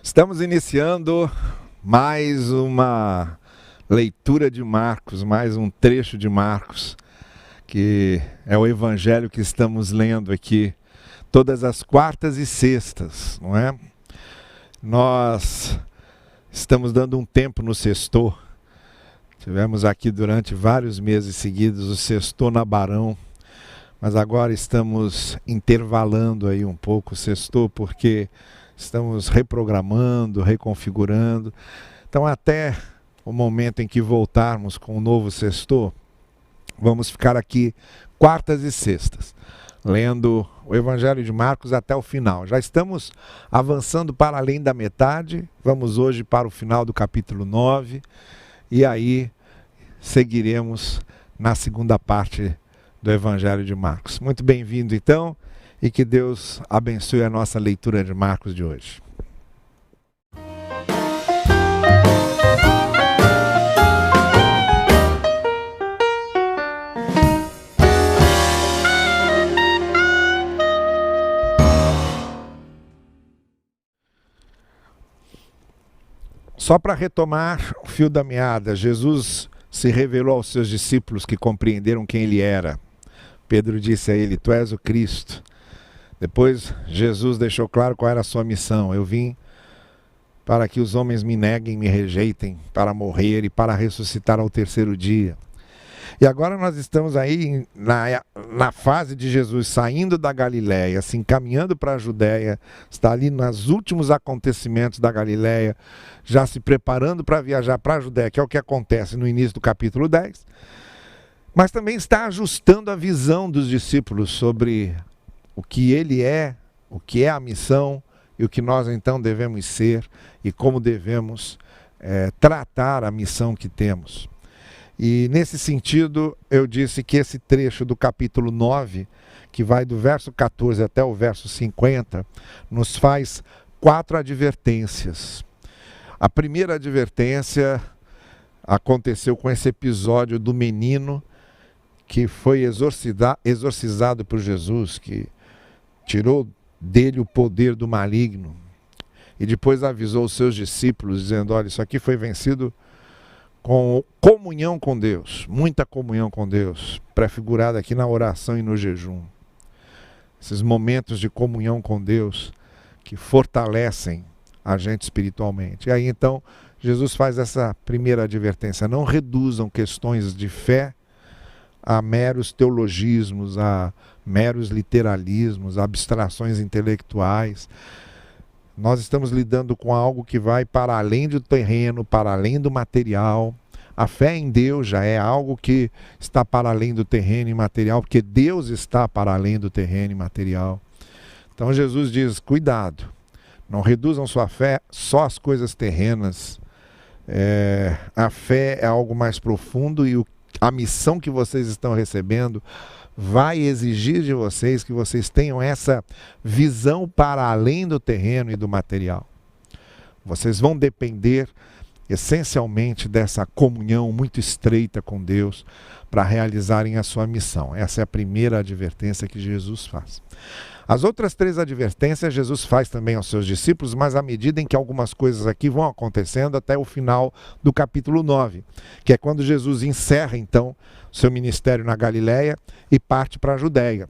Estamos iniciando mais uma leitura de Marcos, mais um trecho de Marcos, que é o evangelho que estamos lendo aqui todas as quartas e sextas, não é? Nós estamos dando um tempo no sextou. Tivemos aqui durante vários meses seguidos o sextou na Barão, mas agora estamos intervalando aí um pouco o sextou porque estamos reprogramando, reconfigurando. Então, até o momento em que voltarmos com o novo sextou, vamos ficar aqui quartas e sextas, lendo o Evangelho de Marcos até o final. Já estamos avançando para além da metade, vamos hoje para o final do capítulo 9, e aí seguiremos na segunda parte do Evangelho de Marcos. Muito bem-vindo, então, e que Deus abençoe a nossa leitura de Marcos de hoje. Só para retomar o fio da meada, Jesus se revelou aos seus discípulos que compreenderam quem ele era. Pedro disse a ele: "Tu és o Cristo." Depois Jesus deixou claro qual era a sua missão: "Eu vim para que os homens me neguem, me rejeitem, para morrer e para ressuscitar ao terceiro dia." E agora nós estamos aí na fase de Jesus saindo da Galileia, se encaminhando para a Judéia, está ali nos últimos acontecimentos da Galileia, já se preparando para viajar para a Judéia, que é o que acontece no início do capítulo 10, mas também está ajustando a visão dos discípulos sobre o que ele é, o que é a missão e o que nós então devemos ser e como devemos tratar a missão que temos. E nesse sentido, eu disse que esse trecho do capítulo 9, que vai do verso 14 até o verso 50, nos faz 4 advertências. A primeira advertência aconteceu com esse episódio do menino que foi exorcizado por Jesus, que tirou dele o poder do maligno. E depois avisou os seus discípulos, dizendo: "Olha, isso aqui foi vencido com comunhão com Deus, muita comunhão com Deus, prefigurada aqui na oração e no jejum. Esses momentos de comunhão com Deus que fortalecem a gente espiritualmente." E aí então Jesus faz essa primeira advertência: não reduzam questões de fé a meros teologismos, a meros literalismos, a abstrações intelectuais. Nós estamos lidando com algo que vai para além do terreno, para além do material. A fé em Deus já é algo que está para além do terreno e material, porque Deus está para além do terreno e material. Então Jesus diz: cuidado, não reduzam sua fé só às coisas terrenas. A fé é algo mais profundo e a missão que vocês estão recebendo vai exigir de vocês que vocês tenham essa visão para além do terreno e do material. Vocês vão depender essencialmente dessa comunhão muito estreita com Deus para realizarem a sua missão. Essa é a primeira advertência que Jesus faz. As outras 3 advertências Jesus faz também aos seus discípulos, mas à medida em que algumas coisas aqui vão acontecendo até o final do capítulo 9, que é quando Jesus encerra então seu ministério na Galileia e parte para a Judéia.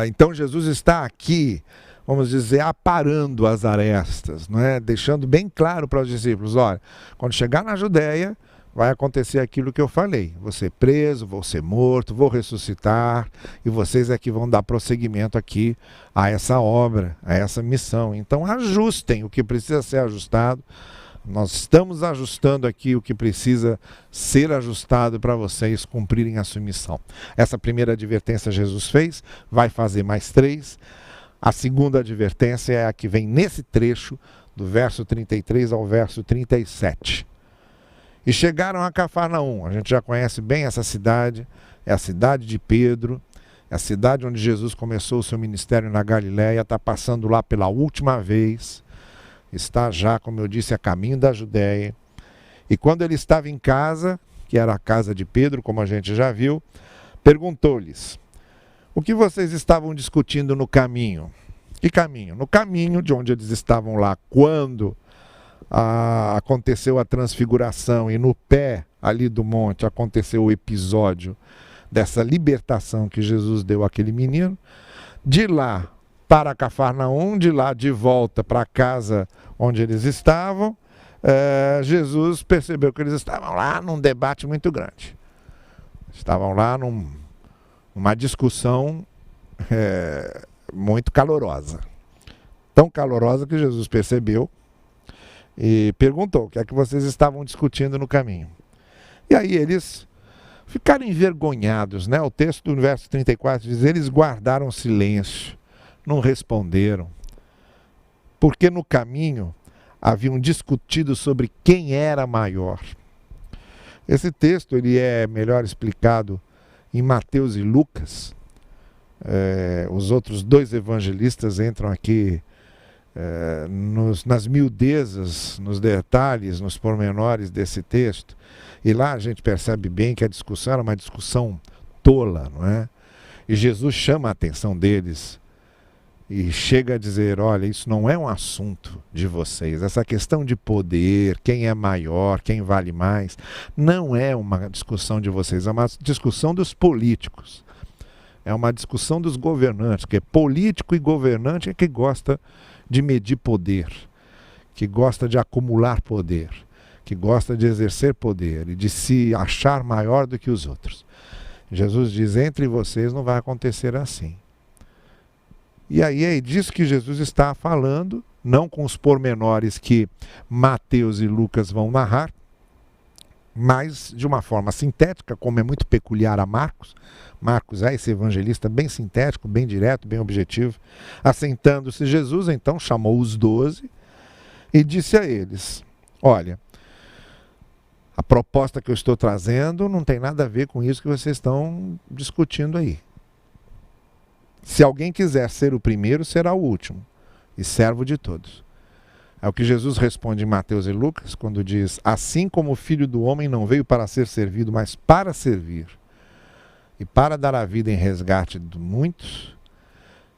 Então Jesus está aqui, vamos dizer, aparando as arestas, não é? Deixando bem claro para os discípulos: olha, quando chegar na Judéia, vai acontecer aquilo que eu falei. Vou ser preso, vou ser morto, vou ressuscitar, e vocês é que vão dar prosseguimento aqui a essa obra, a essa missão. Então ajustem o que precisa ser ajustado. Nós estamos ajustando aqui o que precisa ser ajustado para vocês cumprirem a sua missão. Essa primeira advertência Jesus fez, vai fazer mais 3. A segunda advertência é a que vem nesse trecho, do verso 33 ao verso 37. E chegaram a Cafarnaum. A gente já conhece bem essa cidade, é a cidade de Pedro, é a cidade onde Jesus começou o seu ministério na Galileia, está passando lá pela última vez, está já, como eu disse, a caminho da Judéia. E quando ele estava em casa, que era a casa de Pedro, como a gente já viu, perguntou-lhes: "O que vocês estavam discutindo no caminho?" Que caminho? No caminho de onde eles estavam lá quando aconteceu a transfiguração e no pé ali do monte aconteceu o episódio dessa libertação que Jesus deu àquele menino. De lá para Cafarnaum, de lá de volta para a casa onde eles estavam, Jesus percebeu que eles estavam lá num debate muito grande. Estavam lá numa discussão muito calorosa. Tão calorosa que Jesus percebeu e perguntou: o que é que vocês estavam discutindo no caminho? E aí eles ficaram envergonhados, né? O texto do verso 34 diz: eles guardaram silêncio, não responderam, porque no caminho haviam discutido sobre quem era maior. Esse texto ele é melhor explicado em Mateus e Lucas. Os outros dois evangelistas entram aqui nas miudezas, nos detalhes, nos pormenores desse texto. E lá a gente percebe bem que a discussão era uma discussão tola, não é? E Jesus chama a atenção deles e chega a dizer: olha, isso não é um assunto de vocês. Essa questão de poder, quem é maior, quem vale mais, não é uma discussão de vocês, é uma discussão dos políticos. É uma discussão dos governantes, porque político e governante é que gosta de medir poder, que gosta de acumular poder, que gosta de exercer poder e de se achar maior do que os outros. Jesus diz: entre vocês não vai acontecer assim. E aí é disso que Jesus está falando, não com os pormenores que Mateus e Lucas vão narrar, mas de uma forma sintética, como é muito peculiar a Marcos. Marcos é esse evangelista bem sintético, bem direto, bem objetivo. Assentando-se Jesus, então, chamou os 12 e disse a eles: olha, a proposta que eu estou trazendo não tem nada a ver com isso que vocês estão discutindo aí. Se alguém quiser ser o primeiro, será o último, e servo de todos. É o que Jesus responde em Mateus e Lucas, quando diz: assim como o Filho do Homem não veio para ser servido, mas para servir, e para dar a vida em resgate de muitos.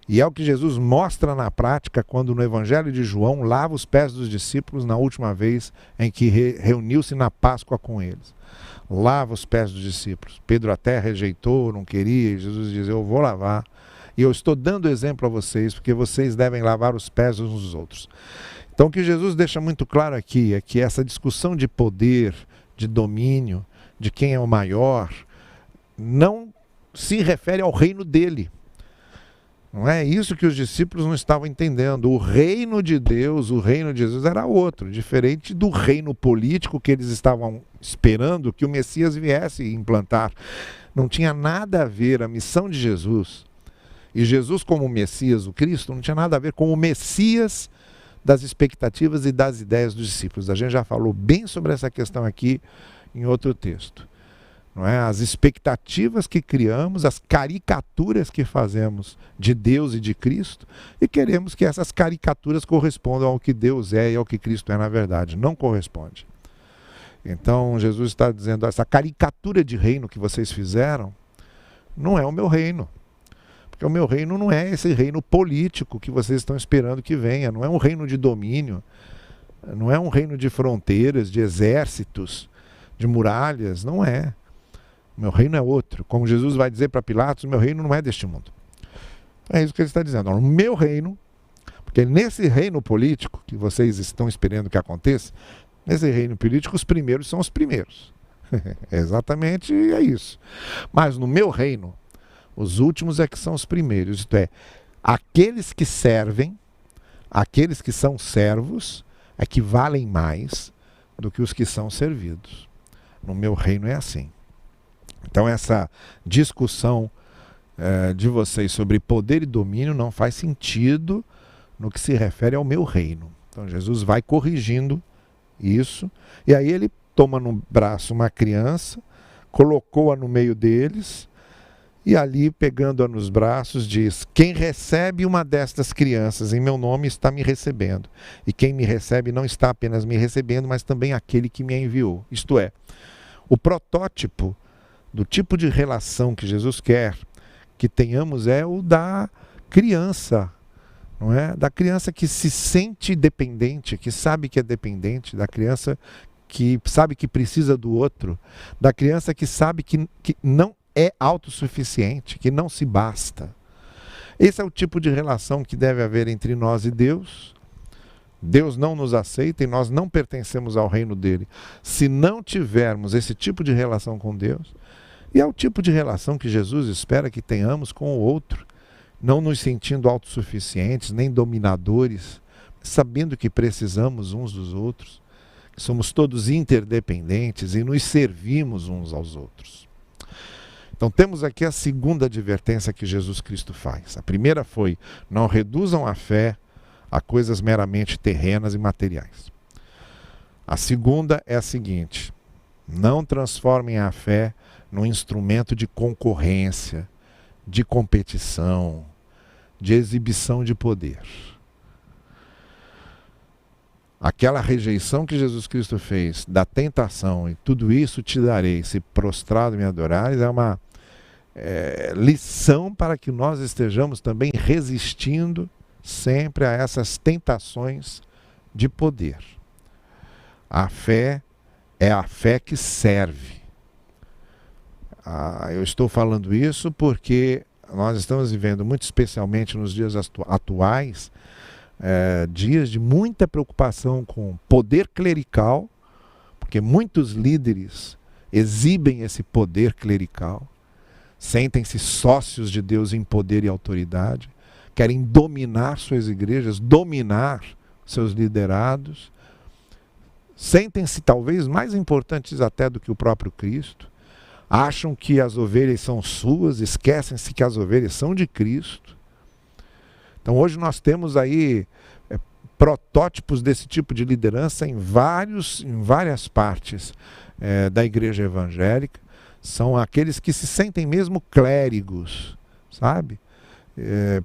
E é o que Jesus mostra na prática quando no Evangelho de João lava os pés dos discípulos na última vez em que reuniu-se na Páscoa com eles. Lava os pés dos discípulos. Pedro até rejeitou, não queria, e Jesus diz: eu vou lavar. E eu estou dando exemplo a vocês, porque vocês devem lavar os pés uns dos outros. Então o que Jesus deixa muito claro aqui é que essa discussão de poder, de domínio, de quem é o maior, não se refere ao reino dele. Não é isso que os discípulos não estavam entendendo. O reino de Deus, o reino de Jesus era outro, diferente do reino político que eles estavam esperando que o Messias viesse implantar. Não tinha nada a ver a missão de Jesus. E Jesus como Messias, o Cristo, não tinha nada a ver com o Messias das expectativas e das ideias dos discípulos. A gente já falou bem sobre essa questão aqui em outro texto. Não é? As expectativas que criamos, as caricaturas que fazemos de Deus e de Cristo, e queremos que essas caricaturas correspondam ao que Deus é e ao que Cristo é na verdade. Não corresponde. Então Jesus está dizendo: essa caricatura de reino que vocês fizeram não é o meu reino. Porque o meu reino não é esse reino político que vocês estão esperando que venha. Não é um reino de domínio, não é um reino de fronteiras, de exércitos, de muralhas. Não é. O meu reino é outro. Como Jesus vai dizer para Pilatos: o meu reino não é deste mundo. É isso que ele está dizendo. O meu reino, porque nesse reino político que vocês estão esperando que aconteça, nesse reino político os primeiros são os primeiros. Exatamente é isso. Mas no meu reino, os últimos é que são os primeiros. Isto é, aqueles que servem, aqueles que são servos, é que valem mais do que os que são servidos. No meu reino é assim. Então essa discussão de vocês sobre poder e domínio não faz sentido no que se refere ao meu reino. Então Jesus vai corrigindo isso, e aí ele toma no braço uma criança, colocou-a no meio deles, e ali, pegando-a nos braços, diz: quem recebe uma destas crianças em meu nome está me recebendo. E quem me recebe não está apenas me recebendo, mas também aquele que me enviou. Isto é, o protótipo do tipo de relação que Jesus quer que tenhamos é o da criança, não é? Da criança que se sente dependente, que sabe que é dependente, da criança que sabe que precisa do outro, da criança que sabe que não é autossuficiente, que não se basta. Esse é o tipo de relação que deve haver entre nós e Deus. Deus não nos aceita e nós não pertencemos ao reino dele se não tivermos esse tipo de relação com Deus. E é o tipo de relação que Jesus espera que tenhamos com o outro, não nos sentindo autossuficientes, nem dominadores, sabendo que precisamos uns dos outros, que somos todos interdependentes e nos servimos uns aos outros. Então temos aqui a segunda advertência que Jesus Cristo faz. A primeira foi: não reduzam a fé a coisas meramente terrenas e materiais. A segunda é a seguinte: não transformem a fé num instrumento de concorrência, de competição, de exibição de poder. Aquela rejeição que Jesus Cristo fez da tentação, e tudo isso te darei, se prostrado me adorares, é uma lição para que nós estejamos também resistindo sempre a essas tentações de poder. A fé é a fé que serve. Eu estou falando isso porque nós estamos vivendo, muito especialmente nos dias atuais, dias de muita preocupação com poder clerical, porque muitos líderes exibem esse poder clerical, sentem-se sócios de Deus em poder e autoridade, querem dominar suas igrejas, dominar seus liderados, sentem-se talvez mais importantes até do que o próprio Cristo, acham que as ovelhas são suas, esquecem-se que as ovelhas são de Cristo. Então hoje nós temos aí protótipos desse tipo de liderança em várias partes da igreja evangélica. São aqueles que se sentem mesmo clérigos, sabe?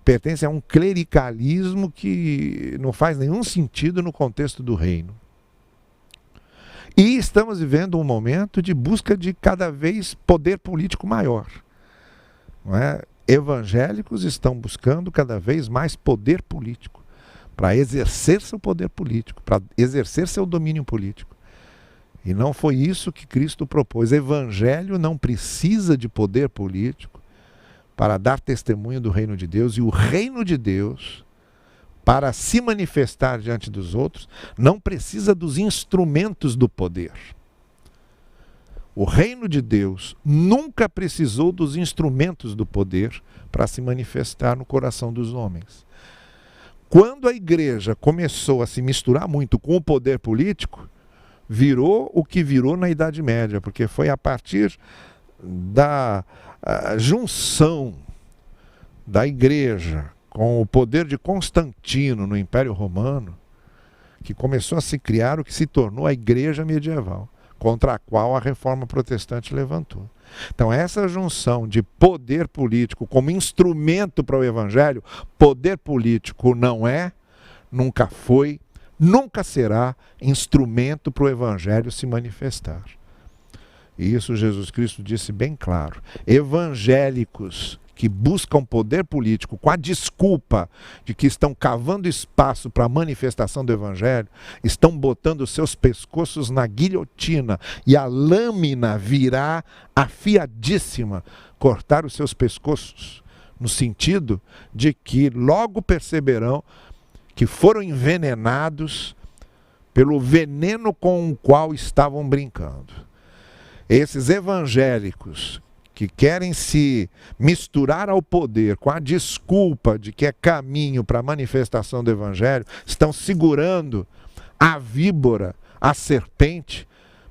Pertencem a um clericalismo que não faz nenhum sentido no contexto do reino. E estamos vivendo um momento de busca de cada vez poder político maior, não é? Evangélicos estão buscando cada vez mais poder político, para exercer seu poder político, para exercer seu domínio político. E não foi isso que Cristo propôs. Evangelho não precisa de poder político para dar testemunho do reino de Deus, e o reino de Deus, para se manifestar diante dos outros, não precisa dos instrumentos do poder. O reino de Deus nunca precisou dos instrumentos do poder para se manifestar no coração dos homens. Quando a igreja começou a se misturar muito com o poder político, virou o que virou na Idade Média, porque foi a partir da junção da igreja com o poder de Constantino no Império Romano que começou a se criar o que se tornou a igreja medieval, contra a qual a Reforma Protestante levantou. Então essa junção de poder político como instrumento para o Evangelho, poder político não é, nunca foi, nunca será instrumento para o Evangelho se manifestar. E isso Jesus Cristo disse bem claro. Evangélicos que buscam poder político com a desculpa de que estão cavando espaço para a manifestação do Evangelho, estão botando seus pescoços na guilhotina e a lâmina virá afiadíssima cortar os seus pescoços, no sentido de que logo perceberão que foram envenenados pelo veneno com o qual estavam brincando. Esses evangélicos que querem se misturar ao poder com a desculpa de que é caminho para a manifestação do Evangelho, estão segurando a víbora, a serpente,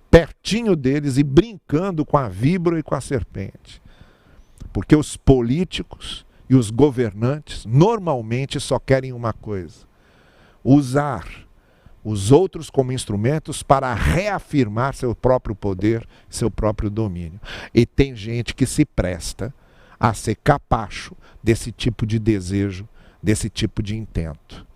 pertinho deles e brincando com a víbora e com a serpente. Porque os políticos e os governantes normalmente só querem uma coisa: usar os outros como instrumentos para reafirmar seu próprio poder, seu próprio domínio. E tem gente que se presta a ser capacho desse tipo de desejo, desse tipo de intento.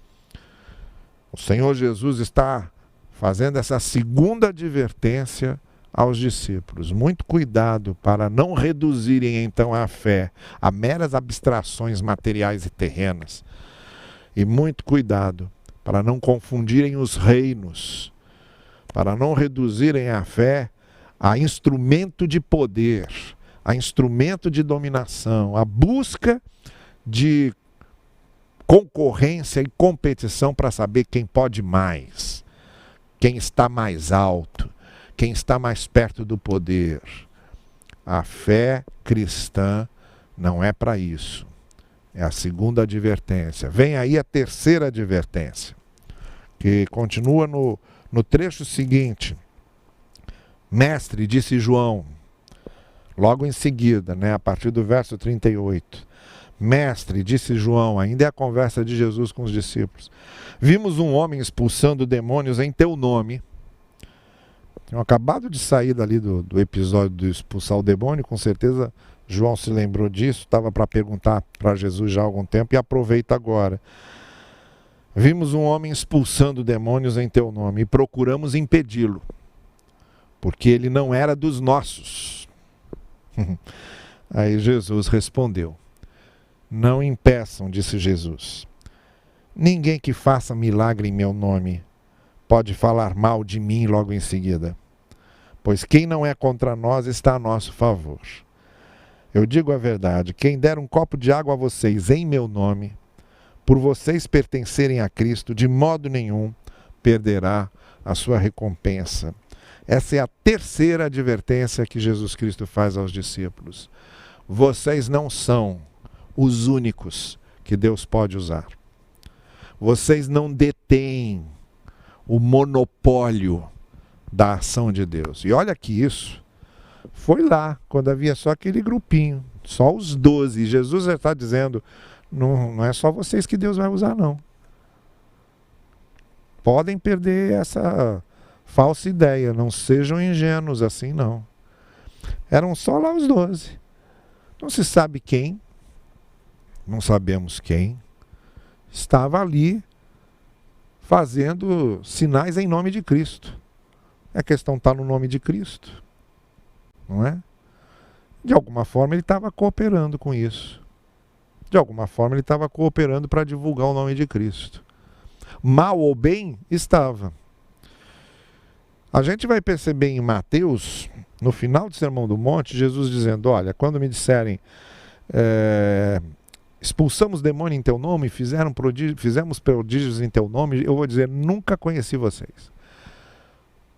O Senhor Jesus está fazendo essa segunda advertência aos discípulos. Muito cuidado para não reduzirem então a fé a meras abstrações materiais e terrenas, E muito cuidado para não confundirem os reinos, para não reduzirem a fé a instrumento de poder, a instrumento de dominação, a busca de concorrência e competição para saber quem pode mais, quem está mais alto, quem está mais perto do poder. A fé cristã não é para isso. É a segunda advertência. Vem aí a terceira advertência, que continua no trecho seguinte. Mestre, disse João, logo em seguida, a partir do verso 38. Mestre, disse João, ainda é a conversa de Jesus com os discípulos. Vimos um homem expulsando demônios em teu nome. Tinham acabado de sair dali do episódio de expulsar o demônio, com certeza João se lembrou disso, estava para perguntar para Jesus já há algum tempo e aproveita agora. Vimos um homem expulsando demônios em teu nome e procuramos impedi-lo, porque ele não era dos nossos. Aí Jesus respondeu, não impeçam, disse Jesus. Ninguém que faça milagre em meu nome pode falar mal de mim logo em seguida, pois quem não é contra nós está a nosso favor. Eu digo a verdade, quem der um copo de água a vocês em meu nome, por vocês pertencerem a Cristo, de modo nenhum perderá a sua recompensa. Essa é a terceira advertência que Jesus Cristo faz aos discípulos. Vocês não são os únicos que Deus pode usar. Vocês não detêm o monopólio da ação de Deus. E olha que isso foi lá, quando havia só aquele grupinho, só os 12. Jesus já está dizendo, não é só vocês que Deus vai usar, não. Podem perder essa falsa ideia, não sejam ingênuos assim, não. Eram só lá os 12. Não se sabe quem, não sabemos quem, estava ali fazendo sinais em nome de Cristo. A questão está no nome de Cristo, não é? De alguma forma ele estava cooperando com isso. De alguma forma ele estava cooperando para divulgar o nome de Cristo. Mal ou bem, estava. A gente vai perceber em Mateus, no final do Sermão do Monte, Jesus dizendo, olha, quando me disserem, expulsamos demônio em teu nome, fizemos prodígios em teu nome, eu vou dizer, nunca conheci vocês.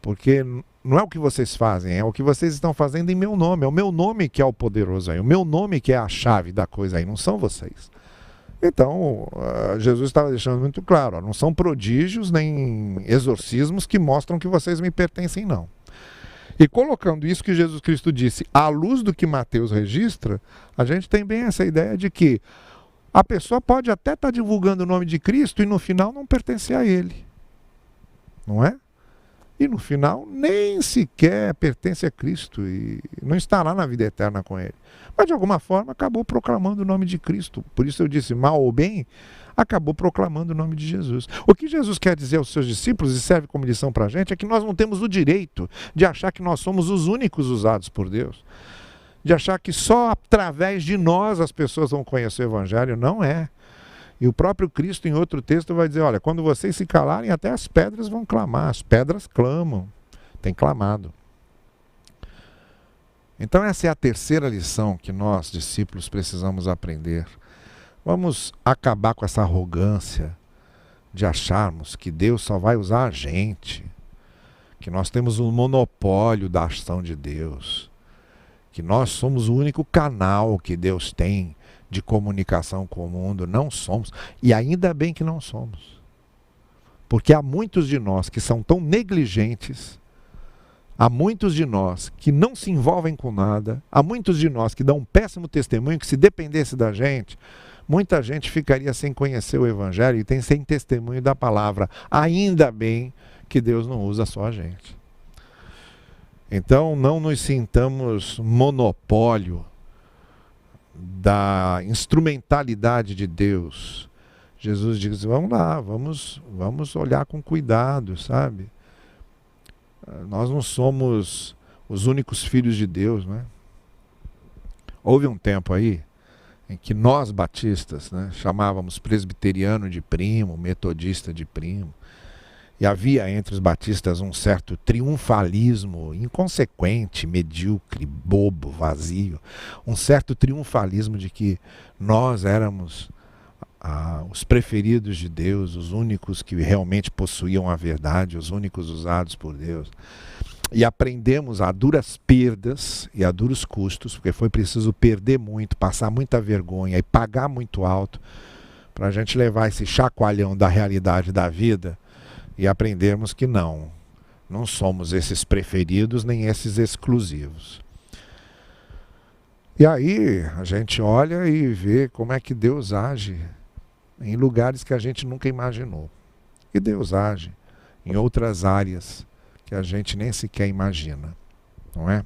Porque não é o que vocês fazem, é o que vocês estão fazendo em meu nome. É o meu nome que é o poderoso aí, o meu nome que é a chave da coisa aí, não são vocês. Então, Jesus estava deixando muito claro, ó, não são prodígios nem exorcismos que mostram que vocês me pertencem, não. E colocando isso que Jesus Cristo disse, à luz do que Mateus registra, a gente tem bem essa ideia de que a pessoa pode até estar divulgando o nome de Cristo e no final não pertencer a ele. Não é? E no final nem sequer pertence a Cristo e não estará na vida eterna com ele. Mas de alguma forma acabou proclamando o nome de Cristo. Por isso eu disse, mal ou bem, acabou proclamando o nome de Jesus. O que Jesus quer dizer aos seus discípulos, e serve como lição para a gente, é que nós não temos o direito de achar que nós somos os únicos usados por Deus. De achar que só através de nós as pessoas vão conhecer o Evangelho. Não é. E o próprio Cristo, em outro texto, vai dizer, olha, quando vocês se calarem, até as pedras vão clamar. As pedras clamam. Tem clamado. Então essa é a terceira lição que nós, discípulos, precisamos aprender. Vamos acabar com essa arrogância de acharmos que Deus só vai usar a gente, que nós temos um monopólio da ação de Deus, que nós somos o único canal que Deus tem de comunicação com o mundo. Não somos, e ainda bem que não somos, porque há muitos de nós que são tão negligentes, há muitos de nós que não se envolvem com nada, há muitos de nós que dão um péssimo testemunho, que se dependesse da gente, muita gente ficaria sem conhecer o Evangelho e sem testemunho da palavra. Ainda bem que Deus não usa só a gente. Então não nos sintamos monopólio da instrumentalidade de Deus. Jesus diz, vamos lá, vamos olhar com cuidado, sabe? Nós não somos os únicos filhos de Deus, né? Houve um tempo aí em que nós batistas, né, chamávamos presbiteriano de primo, metodista de primo, e havia entre os batistas um certo triunfalismo inconsequente, medíocre, bobo, vazio, um certo triunfalismo de que nós éramos os preferidos de Deus, os únicos que realmente possuíam a verdade, os únicos usados por Deus. E aprendemos a duras perdas e a duros custos, porque foi preciso perder muito, passar muita vergonha e pagar muito alto para a gente levar esse chacoalhão da realidade da vida e aprendermos que não somos esses preferidos nem esses exclusivos. E aí a gente olha e vê como é que Deus age em lugares que a gente nunca imaginou. E Deus age em outras áreas que a gente nem sequer imagina, não é?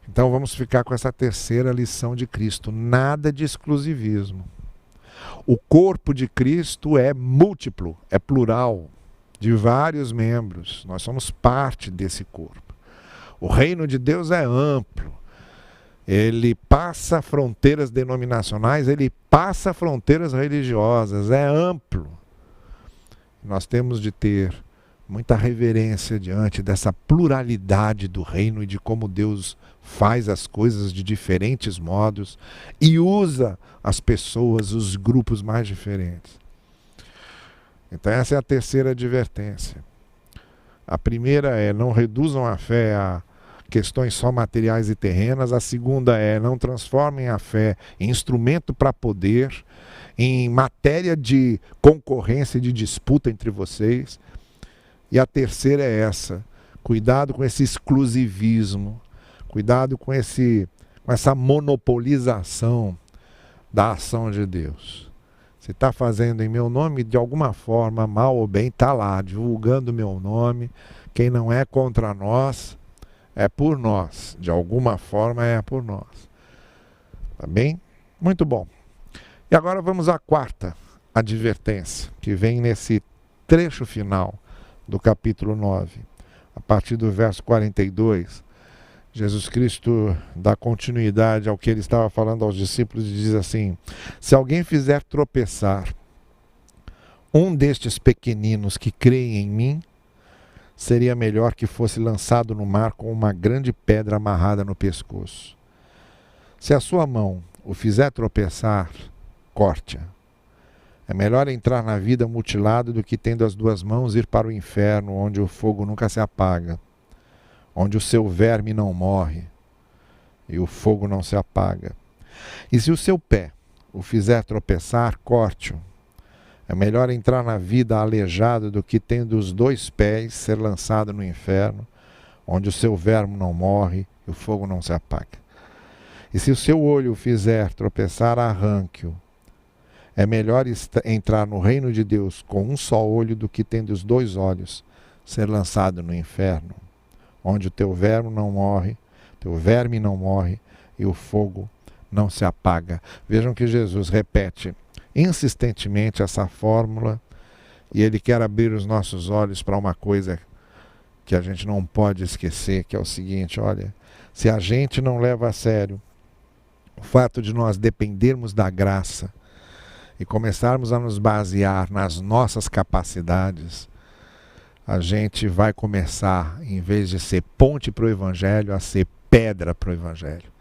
Então vamos ficar com essa terceira lição de Cristo: nada de exclusivismo. O corpo de Cristo é múltiplo, é plural, de vários membros. Nós somos parte desse corpo. O reino de Deus é amplo. Ele passa fronteiras denominacionais, ele passa fronteiras religiosas, é amplo. Nós temos de ter muita reverência diante dessa pluralidade do reino e de como Deus faz as coisas de diferentes modos e usa as pessoas, os grupos mais diferentes. Então essa é a terceira advertência. A primeira é: não reduzam a fé a questões só materiais e terrenas. A segunda é: não transformem a fé em instrumento para poder, em matéria de concorrência e de disputa entre vocês. E a terceira é essa: cuidado com esse exclusivismo, cuidado com essa monopolização da ação de Deus. Você está fazendo em meu nome, de alguma forma, mal ou bem, está lá, divulgando meu nome. Quem não é contra nós, é por nós. De alguma forma é por nós. Tá bem? Muito bom. E agora vamos à quarta advertência, que vem nesse trecho final do capítulo 9. A partir do verso 42, Jesus Cristo dá continuidade ao que ele estava falando aos discípulos e diz assim: se alguém fizer tropeçar um destes pequeninos que creem em mim, seria melhor que fosse lançado no mar com uma grande pedra amarrada no pescoço. Se a sua mão o fizer tropeçar, corte-a. É melhor entrar na vida mutilado do que, tendo as duas mãos, ir para o inferno, onde o fogo nunca se apaga, onde o seu verme não morre e o fogo não se apaga. E se o seu pé o fizer tropeçar, corte-o. É melhor entrar na vida aleijado do que, tendo os dois pés, ser lançado no inferno, onde o seu verme não morre e o fogo não se apaga. E se o seu olho o fizer tropeçar, arranque-o. É melhor entrar no reino de Deus com um só olho do que, tendo os dois olhos, ser lançado no inferno, onde o teu verme não morre e o fogo não se apaga. Vejam que Jesus repete insistentemente essa fórmula e ele quer abrir os nossos olhos para uma coisa que a gente não pode esquecer, que é o seguinte: olha, se a gente não leva a sério o fato de nós dependermos da graça e começarmos a nos basear nas nossas capacidades, a gente vai começar, em vez de ser ponte para o Evangelho, a ser pedra para o Evangelho,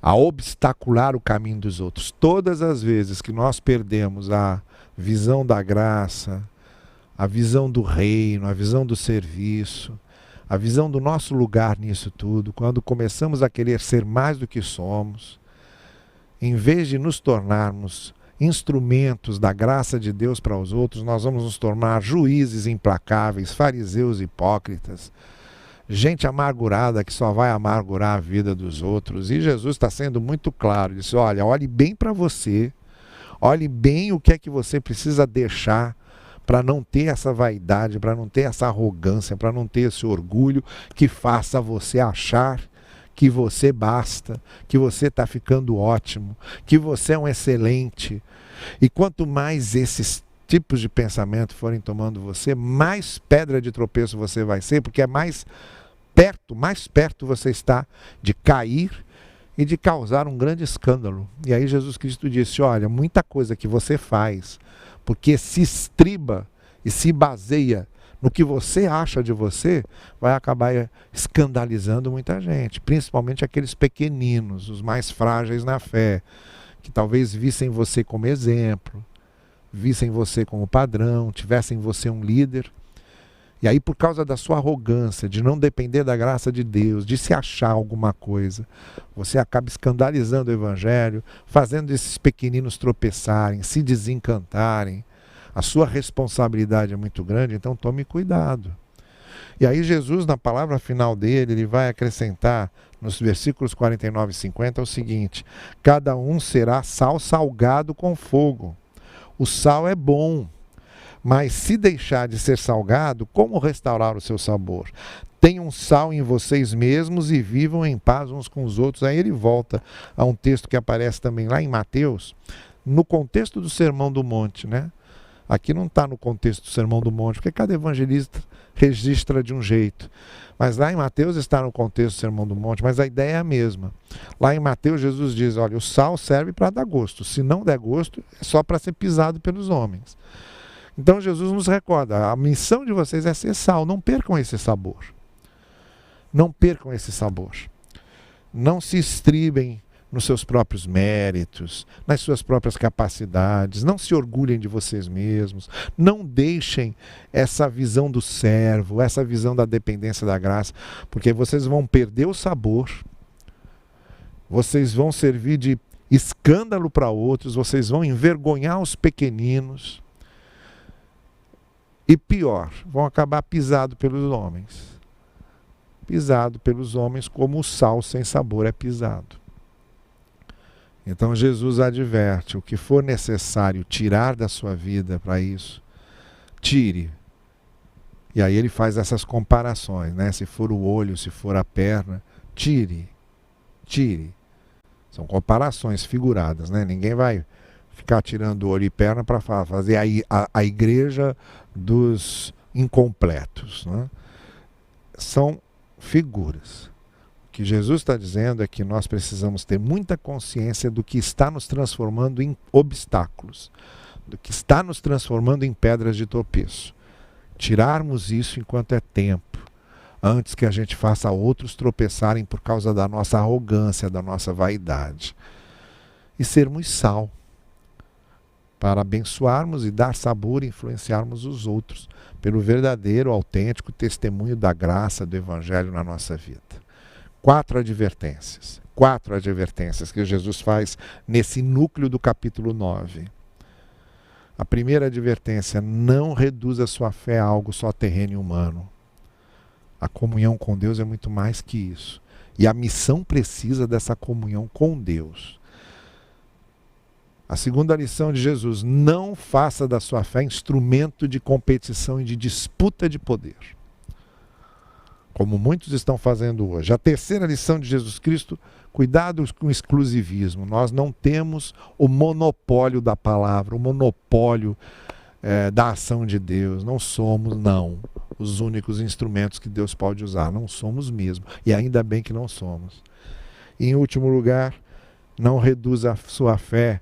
a obstacular o caminho dos outros. Todas as vezes que nós perdemos a visão da graça, a visão do reino, a visão do serviço, a visão do nosso lugar nisso tudo, quando começamos a querer ser mais do que somos, em vez de nos tornarmos instrumentos da graça de Deus para os outros, nós vamos nos tornar juízes implacáveis, fariseus hipócritas, gente amargurada que só vai amargurar a vida dos outros. E Jesus está sendo muito claro, disse: olha, olhe bem para você, olhe bem o que é que você precisa deixar para não ter essa vaidade, para não ter essa arrogância, para não ter esse orgulho que faça você achar que você basta, que você está ficando ótimo, que você é um excelente. E quanto mais esses tipos de pensamento forem tomando você, mais pedra de tropeço você vai ser, porque é mais perto você está de cair e de causar um grande escândalo. E aí Jesus Cristo disse, olha, muita coisa que você faz, porque se estriba e se baseia no que você acha de você, vai acabar escandalizando muita gente, principalmente aqueles pequeninos, os mais frágeis na fé, que talvez vissem você como exemplo, vissem você como padrão, tivessem você um líder. E aí, por causa da sua arrogância, de não depender da graça de Deus, de se achar alguma coisa, você acaba escandalizando o Evangelho, fazendo esses pequeninos tropeçarem, se desencantarem. A sua responsabilidade é muito grande, então tome cuidado. E aí Jesus, na palavra final dele, ele vai acrescentar, nos versículos 49 e 50, o seguinte: cada um será sal salgado com fogo. O sal é bom, mas se deixar de ser salgado, como restaurar o seu sabor? Tenham sal em vocês mesmos e vivam em paz uns com os outros. Aí ele volta a um texto que aparece também lá em Mateus, no contexto do Sermão do Monte, né? Aqui não está no contexto do Sermão do Monte, porque cada evangelista registra de um jeito. Mas lá em Mateus está no contexto do Sermão do Monte, mas a ideia é a mesma. Lá em Mateus, Jesus diz, olha, o sal serve para dar gosto. Se não der gosto, é só para ser pisado pelos homens. Então Jesus nos recorda, a missão de vocês é ser sal, não percam esse sabor. Não percam esse sabor. Não se estribem nos seus próprios méritos, nas suas próprias capacidades, não se orgulhem de vocês mesmos, não deixem essa visão do servo, essa visão da dependência da graça, porque vocês vão perder o sabor, vocês vão servir de escândalo para outros, vocês vão envergonhar os pequeninos, e pior, vão acabar pisado pelos homens. Pisado pelos homens como o sal sem sabor é pisado. Então Jesus adverte, o que for necessário tirar da sua vida para isso, tire. E aí ele faz essas comparações, né? Se for o olho, se for a perna, tire. Tire. São comparações figuradas, né? Ninguém vai ficar tirando olho e perna para fazer a igreja dos incompletos, né? São figuras. O que Jesus está dizendo é que nós precisamos ter muita consciência do que está nos transformando em obstáculos, do que está nos transformando em pedras de tropeço. Tirarmos isso enquanto é tempo, antes que a gente faça outros tropeçarem por causa da nossa arrogância, da nossa vaidade. E sermos sal, para abençoarmos e dar sabor e influenciarmos os outros, pelo verdadeiro, autêntico testemunho da graça do Evangelho na nossa vida. 4 advertências que Jesus faz nesse núcleo do capítulo 9. A primeira advertência, não reduza sua fé a algo só terreno e humano. A comunhão com Deus é muito mais que isso. E a missão precisa dessa comunhão com Deus. A segunda lição de Jesus, não faça da sua fé instrumento de competição e de disputa de poder, como muitos estão fazendo hoje. A terceira lição de Jesus Cristo, cuidado com o exclusivismo. Nós não temos o monopólio da palavra, o monopólio da ação de Deus. Não somos, não, os únicos instrumentos que Deus pode usar. Não somos mesmo. E ainda bem que não somos. E, em último lugar, não reduza a sua fé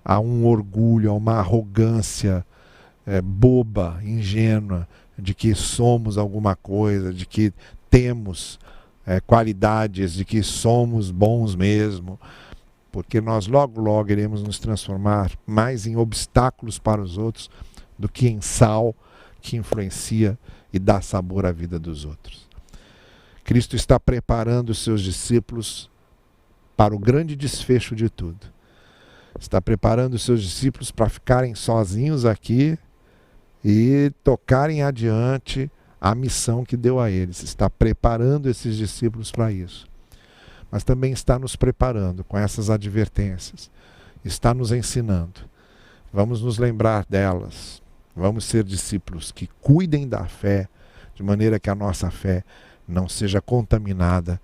a um orgulho, a uma arrogância boba, ingênua, de que somos alguma coisa, de que temos qualidades, de que somos bons mesmo, porque nós logo iremos nos transformar mais em obstáculos para os outros do que em sal que influencia e dá sabor à vida dos outros. Cristo está preparando os seus discípulos para o grande desfecho de tudo. Está preparando os seus discípulos para ficarem sozinhos aqui e tocarem adiante a missão que deu a eles. Está preparando esses discípulos para isso. Mas também está nos preparando com essas advertências. Está nos ensinando. Vamos nos lembrar delas. Vamos ser discípulos que cuidem da fé, de maneira que a nossa fé não seja contaminada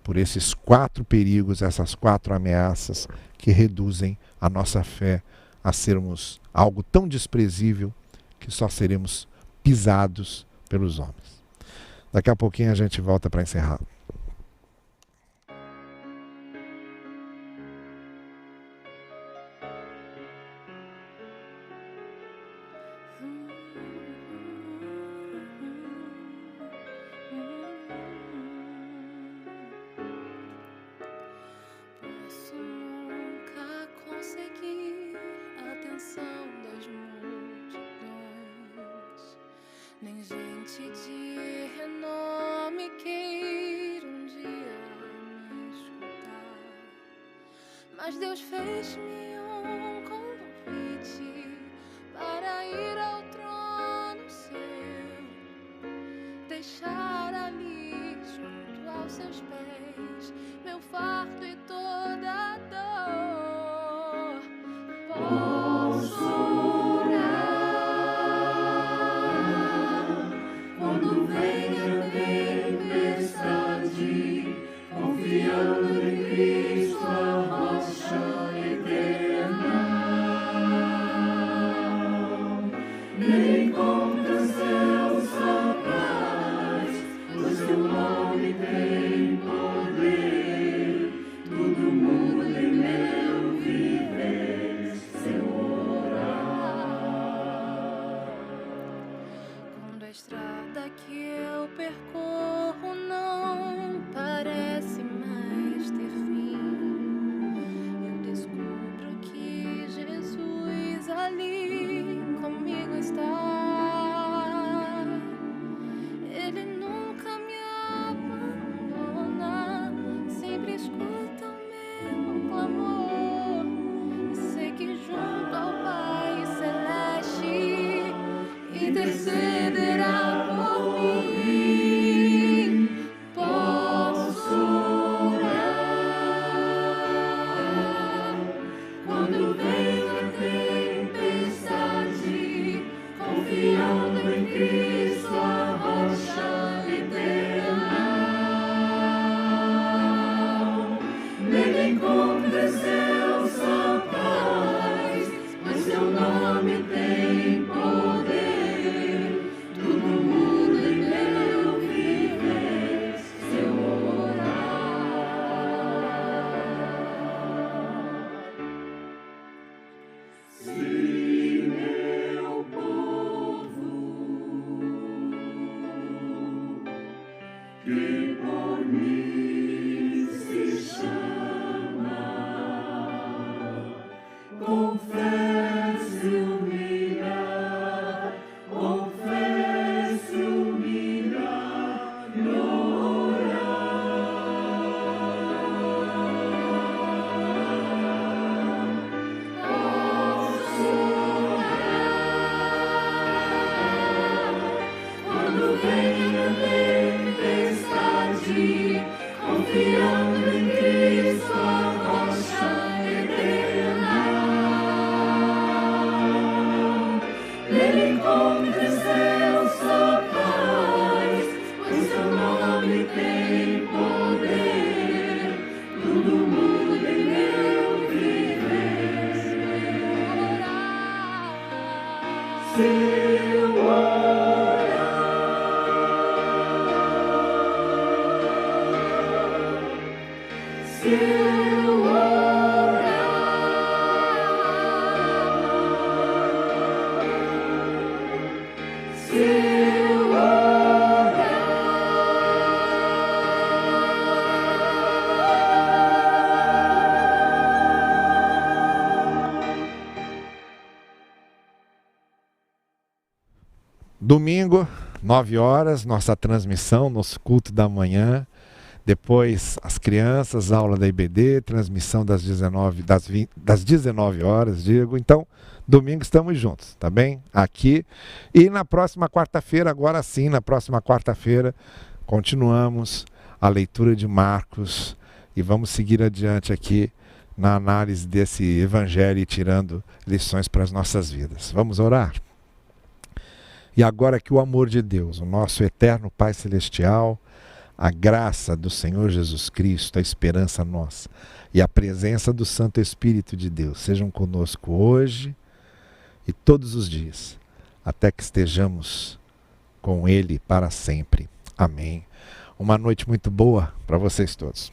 por esses 4 perigos, essas 4 ameaças que reduzem a nossa fé a sermos algo tão desprezível que só seremos pisados pelos homens. Daqui a pouquinho a gente volta para encerrar. nem gente de renome queira um dia me escutar. Mas Deus fez-me um convite para ir ao trono seu, deixar ali junto aos seus pés meu fardo e toda dor. Posso orar quando vem a tempestade, confiando em Cristo, a rocha eterna. Nem contra céus só paz, o seu nome tem poder. Tudo muda em meu viver se eu orar. Quando a estrada que eu percorro não parece mais ter fim, eu descubro que Jesus ali comigo está. Ele nunca me abandona, sempre escuta o meu clamor. E sei que junto ao Pai Celeste intercederá por mim. Posso orar quando vem a tempestade, confiando em Cristo, a rocha eterna. Nele encontra céus só paz, pois seu nome tem poder. Tudo muda em meu viver se eu orar. Se meu povo que por mim se chama, confesse humilhar, e orar. Posso orar quando vem a tempestade, confiando em Cristo, a rocha eterna. Nele encontra céus só paz, pois seu nome tem poder. Tudo muda em meu viver se eu orar. Se eu orar. Se eu orar. Domingo, 9 horas, nossa transmissão, nosso culto da manhã. Depois, as crianças, aula da IBD, transmissão das 19 horas, digo. Então, domingo estamos juntos, tá bem? Aqui. E na próxima quarta-feira, agora sim, na próxima quarta-feira, continuamos a leitura de Marcos e vamos seguir adiante aqui na análise desse evangelho e tirando lições para as nossas vidas. Vamos orar? E agora que o amor de Deus, o nosso eterno Pai Celestial, a graça do Senhor Jesus Cristo, a esperança nossa e a presença do Santo Espírito de Deus sejam conosco hoje e todos os dias, até que estejamos com Ele para sempre. Amém. Uma noite muito boa para vocês todos.